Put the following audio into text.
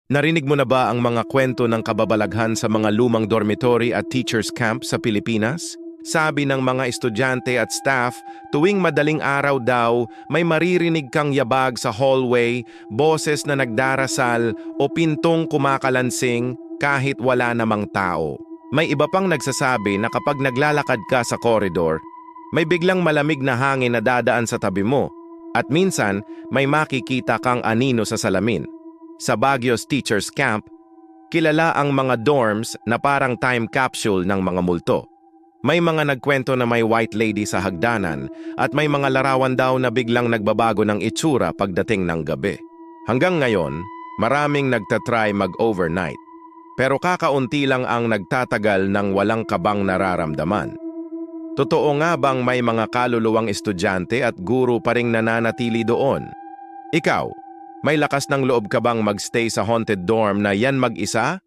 Narinig mo na ba ang mga kwento ng kababalaghan sa mga lumang dormitory at teachers camp sa Pilipinas? Sabi ng mga estudyante at staff, tuwing madaling araw daw, may maririnig kang yabag sa hallway, boses na nagdarasal o pintong kumakalansing kahit wala namang tao. May iba pang nagsasabi na kapag naglalakad ka sa koridor, may biglang malamig na hangin na dadaan sa tabi mo at minsan may makikita kang anino sa salamin. Sa Baguio's Teachers Camp, kilala ang mga dorms na parang time capsule ng mga multo. May mga nagkwento na may white lady sa hagdanan at may mga larawan daw na biglang nagbabago ng itsura pagdating ng gabi. Hanggang ngayon, maraming nagtatry mag-overnight. Pero kakaunti lang ang nagtatagal ng walang kabang nararamdaman. Totoo nga bang may mga kaluluwang estudyante at guro pa ring nananatili doon? Ikaw, may lakas ng loob ka bang magstay sa haunted dorm na yan mag-isa?